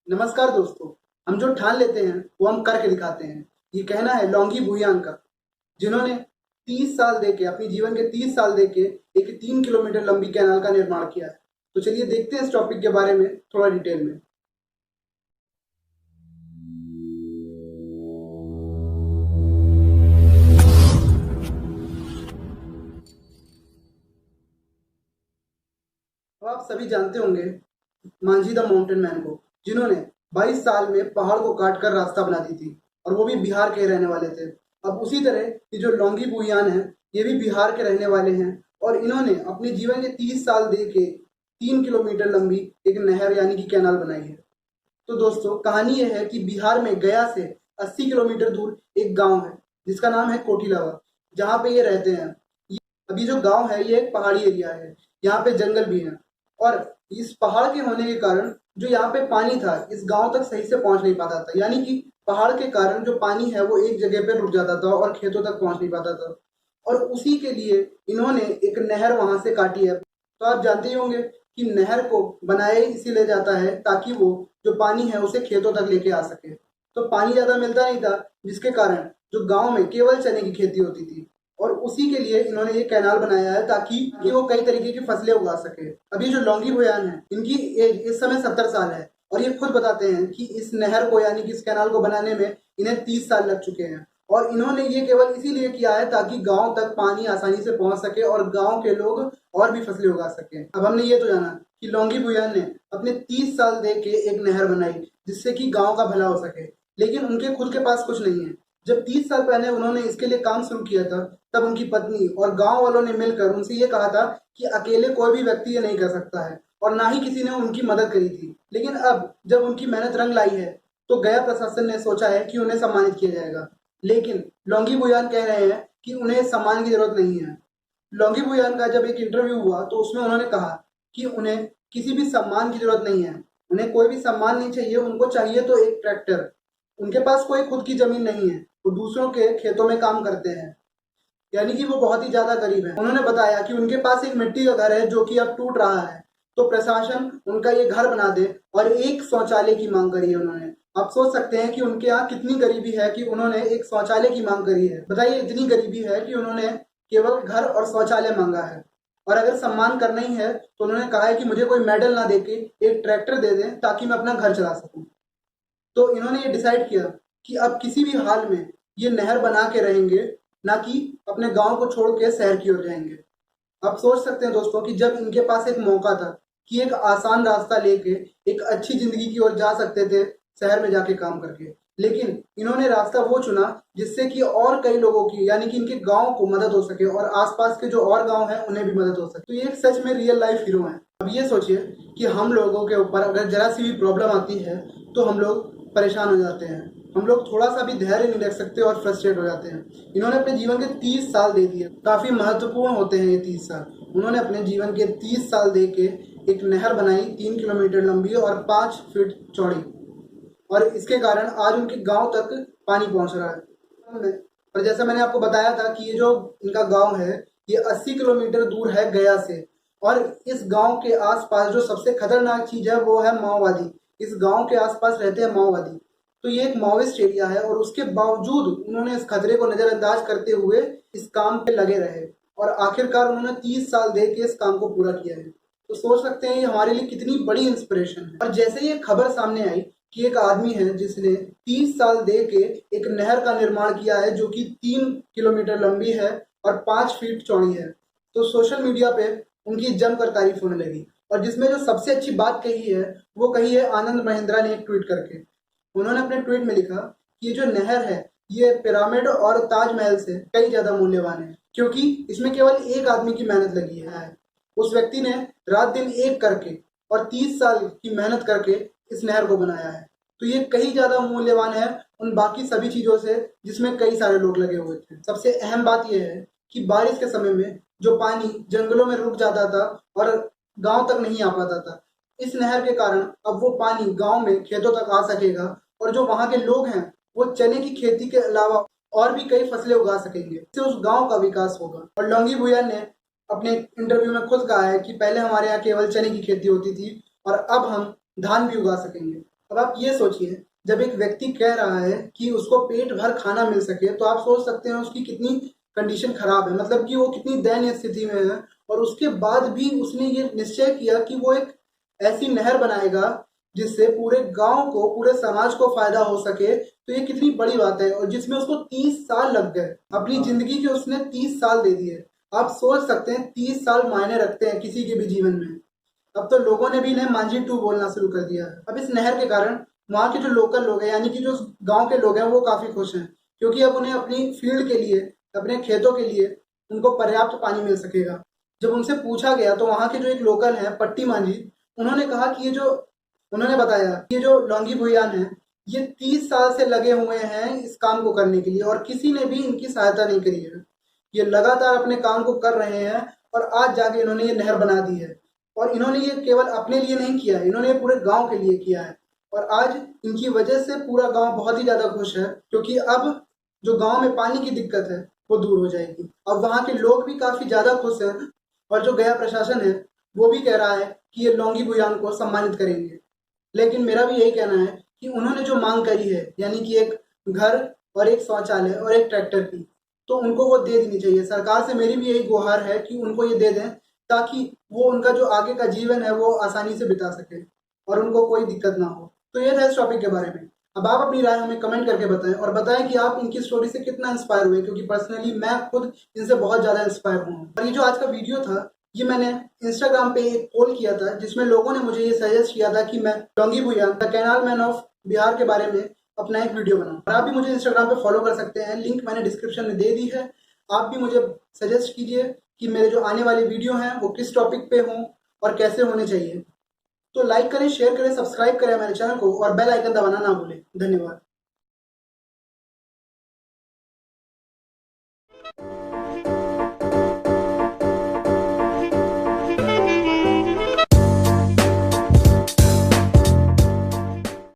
नमस्कार दोस्तों। हम जो ठान लेते हैं वो हम करके दिखाते हैं। ये कहना है लॉन्गी भुयान का, जिन्होंने 30 साल देके अपनी जीवन के 30 साल देके एक 3 किलोमीटर लंबी कैनाल का निर्माण किया है। तो चलिए देखते हैं इस टॉपिक के बारे में थोड़ा डिटेल में। तो आप सभी जानते होंगे मांझी द माउंटेन मैन को, जिन्होंने 22 साल में पहाड़ को काट कर रास्ता बना दी थी, और वो भी बिहार के रहने वाले थे। अब उसी तरह ये जो लॉन्गी भुयान है, ये भी बिहार के रहने वाले हैं, और इन्होंने अपने जीवन के 30 साल दे के 3 किलोमीटर लंबी एक नहर यानी कि कैनाल बनाई है। तो दोस्तों कहानी यह है कि बिहार में गया से 80 किलोमीटर दूर एक गांव है जिसका नाम है कोठीलावा, जहाँ पे ये रहते हैं। अभी जो गांव है ये एक पहाड़ी एरिया है, यहाँ पे जंगल भी है, और इस पहाड़ के होने के कारण जो यहाँ पे पानी था इस गांव तक सही से पहुंच नहीं पाता था। यानी कि पहाड़ के कारण जो पानी है वो एक जगह पे रुक जाता था और खेतों तक पहुंच नहीं पाता था, और उसी के लिए इन्होंने एक नहर वहां से काटी है। तो आप जानते ही होंगे कि नहर को बनाया इसीलिए जाता है ताकि वो जो पानी है उसे खेतों तक लेके आ सके। तो पानी ज्यादा मिलता नहीं था, जिसके कारण जो गांव में केवल चने की खेती होती थी, और उसी के लिए इन्होंने ये कैनाल बनाया है ताकि वो कई तरीके की फसलें उगा सके। अभी जो लॉन्गी भुयान है इनकी एज इस समय 70 साल है, और ये खुद बताते हैं कि इस नहर को यानी कि इस कैनाल को बनाने में इन्हें 30 साल लग चुके हैं, और इन्होंने ये केवल इसीलिए किया है ताकि गांव तक पानी आसानी से पहुंच सके और गांव के लोग और भी फसलें उगा सके। अब हमने ये तो जाना कि लॉन्गी भुयान ने अपने 30 साल दे के एक नहर बनाई जिससे कि गांव का भला हो सके, लेकिन उनके खुद के पास कुछ नहीं है। जब 30 साल पहले उन्होंने इसके लिए काम शुरू किया था, तब उनकी पत्नी और गांव वालों ने मिलकर उनसे ये कहा था कि अकेले कोई भी व्यक्ति ये नहीं कर सकता है, और ना ही किसी ने उनकी मदद करी थी। लेकिन अब जब उनकी मेहनत रंग लाई है, तो गया प्रशासन ने सोचा है कि उन्हें सम्मानित किया जाएगा। लेकिन लॉन्गी भुयान कह रहे हैं कि उन्हें सम्मान की जरूरत नहीं है। लॉन्गी भुयान का जब एक इंटरव्यू हुआ तो उसमें उन्होंने कहा कि उन्हें किसी भी सम्मान की जरूरत नहीं है, उन्हें कोई भी सम्मान नहीं चाहिए, उनको चाहिए तो एक ट्रैक्टर। उनके पास कोई खुद की जमीन नहीं है, वो दूसरों के खेतों में काम करते हैं, यानी कि वो बहुत ही ज्यादा गरीब है। उन्होंने बताया कि उनके पास एक मिट्टी का घर है जो कि अब टूट रहा है, तो प्रशासन उनका ये घर बना दे, और एक शौचालय की मांग करी है उन्होंने। आप सोच सकते हैं कि उनके यहाँ कितनी गरीबी है कि उन्होंने एक शौचालय की मांग करी है। बताइए, इतनी गरीबी है कि उन्होंने केवल घर और शौचालय मांगा है। और अगर सम्मान करना ही है तो उन्होंने कहा है कि मुझे कोई मेडल ना देके एक ट्रैक्टर दे दें ताकि मैं अपना घर चला सकूं। तो इन्होंने ये डिसाइड किया कि अब किसी भी हाल में ये नहर बना के रहेंगे, ना कि अपने गांव को छोड़ के शहर की ओर जाएंगे। आप सोच सकते हैं दोस्तों कि जब इनके पास एक मौका था कि एक आसान रास्ता लेके एक अच्छी जिंदगी की ओर जा सकते थे शहर में जाके काम करके, लेकिन इन्होंने रास्ता वो चुना जिससे कि और कई लोगों की यानी कि इनके गांव को मदद हो सके और आसपास के जो और गांव हैं उन्हें भी मदद हो सके। तो ये एक सच में रियल लाइफ हीरो हैं। अब ये सोचिए कि हम लोगों के ऊपर अगर जरा सी भी प्रॉब्लम आती है तो हम लोग परेशान हो जाते हैं, हम लोग थोड़ा सा भी धैर्य नहीं रख सकते और फ्रस्ट्रेट हो जाते हैं। इन्होंने अपने जीवन के 30 साल दे दिए, काफी महत्वपूर्ण होते हैं ये 30 साल। उन्होंने अपने जीवन के 30 साल दे के एक नहर बनाई 3 किलोमीटर लंबी और 5 फीट चौड़ी, और इसके कारण आज उनके गांव तक पानी पहुंच रहा है। और जैसा मैंने आपको बताया था कि ये जो इनका गांव है ये 80 किलोमीटर दूर है गया से, और इस गांव के आसपास जो सबसे खतरनाक चीज है वो है माओवादी। इस गांव के आसपास रहते हैं माओवादी, तो ये एक माओइस्ट एरिया है, और उसके बावजूद उन्होंने इस खतरे को नजरअंदाज करते हुए इस काम पे लगे रहे, और आखिरकार उन्होंने 30 साल दे के इस काम को पूरा किया है। तो सोच सकते हैं ये हमारे लिए कितनी बड़ी इंस्पिरेशन है। और जैसे ही ये खबर सामने आई कि एक आदमी है जिसने 30 साल दे के एक नहर का निर्माण किया है जो कि 3 किलोमीटर लंबी है और 5 फीट चौड़ी है, तो सोशल मीडिया पे उनकी जमकर तारीफ होने लगी। और जिसमें जो सबसे अच्छी बात कही है वो कही है आनंद महिंद्रा ने एक ट्वीट करके। उन्होंने अपने ट्वीट में लिखा कि ये जो नहर है ये पिरामिड और ताजमहल से कई ज्यादा मूल्यवान है, क्योंकि इसमें केवल एक आदमी की मेहनत लगी है। उस व्यक्ति ने रात दिन एक करके और 30 साल की मेहनत करके इस नहर को बनाया है। तो ये कहीं ज्यादा मूल्यवान है उन बाकी सभी चीजों से जिसमें कई सारे लोग लगे हुए थे। सबसे अहम बात यह है कि बारिश के समय में जो पानी जंगलों में रुक जाता था और गांव तक नहीं आ पाता था, इस नहर के कारण अब वो पानी गांव में खेतों तक आ सकेगा, और जो वहां के लोग हैं वो चने की खेती के अलावा और भी कई फसलें उगा सकेंगे। इससे उस गांव का विकास होगा। और लॉन्गी भुयान ने अपने इंटरव्यू में खुद कहा है कि पहले हमारे यहाँ केवल चने की खेती होती थी और अब हम धान भी उगा सकेंगे। अब आप ये सोचिए, जब एक व्यक्ति कह रहा है कि उसको पेट भर खाना मिल सके, तो आप सोच सकते हैं उसकी कितनी कंडीशन खराब है, मतलब कि वो कितनी दयनीय स्थिति में है। और उसके बाद भी उसने ये निश्चय किया कि वो एक ऐसी नहर बनाएगा जिससे पूरे गांव को, पूरे समाज को फायदा हो सके। तो ये कितनी बड़ी बात है, और जिसमें उसको 30 साल लग गए, अपनी जिंदगी के उसने 30 साल दे दिए। आप सोच सकते हैं 30 साल मायने रखते हैं किसी के भी जीवन में। अब तो लोगों ने भी इन्हें मांझी टू बोलना शुरू कर दिया है। अब इस नहर के कारण वहाँ के जो लोकल लोग हैं, यानी कि जो गांव के लोग हैं, वो काफी खुश हैं, क्योंकि अब उन्हें अपनी फील्ड के लिए, अपने खेतों के लिए उनको पर्याप्त पानी मिल सकेगा। जब उनसे पूछा गया तो वहाँ के जो एक लोकल हैं, पट्टी मांझी, उन्होंने कहा कि उन्होंने बताया कि ये जो लौंगी भुयान है, ये 30 साल से लगे हुए हैं इस काम को करने के लिए, और किसी ने भी इनकी सहायता नहीं करी है। ये लगातार अपने काम को कर रहे हैं, और आज जाके इन्होंने ये नहर बना दी है। और इन्होंने ये केवल अपने लिए नहीं किया है, इन्होंने ये पूरे गांव के लिए किया है। और आज इनकी वजह से पूरा गांव बहुत ही ज्यादा खुश है, क्योंकि अब जो गांव में पानी की दिक्कत है वो दूर हो जाएगी। अब वहाँ के लोग भी काफी ज्यादा खुश हैं, और जो गया प्रशासन है वो भी कह रहा है कि ये लौंगी भुयान को सम्मानित करेंगे। लेकिन मेरा भी यही कहना है कि उन्होंने जो मांग करी है, यानी कि एक घर और एक शौचालय और एक ट्रैक्टर की, तो उनको वो दे देनी चाहिए। सरकार से मेरी भी यही गुहार है कि उनको ये दे दें, ताकि वो उनका जो आगे का जीवन है वो आसानी से बिता सके और उनको कोई दिक्कत ना हो। तो ये था इस टॉपिक के बारे में। अब आप अपनी राय हमें कमेंट करके बताएं, और बताएं कि आप इनकी स्टोरी से कितना इंस्पायर हुए, क्योंकि पर्सनली मैं खुद इनसे बहुत ज़्यादा इंस्पायर हूँ। और ये जो आज का वीडियो था, ये मैंने इंस्टाग्राम पे एक पोल किया था, जिसमें लोगों ने मुझे ये सजेस्ट किया था कि मैं डोंगी Bhuyan, the canal man of Bihar के बारे में अपना एक वीडियो बनाऊं। और आप भी मुझे इंस्टाग्राम पे फॉलो कर सकते हैं, लिंक मैंने डिस्क्रिप्शन में दे दी है। आप भी मुझे सजेस्ट कीजिए कि मेरे जो आने वाले वीडियो हैं वो किस टॉपिक पे हों और कैसे होने चाहिए। तो लाइक करें, शेयर करें, सब्सक्राइब करें हमारे चैनल को, और बेल आइकन दबाना ना भूलें। धन्यवाद।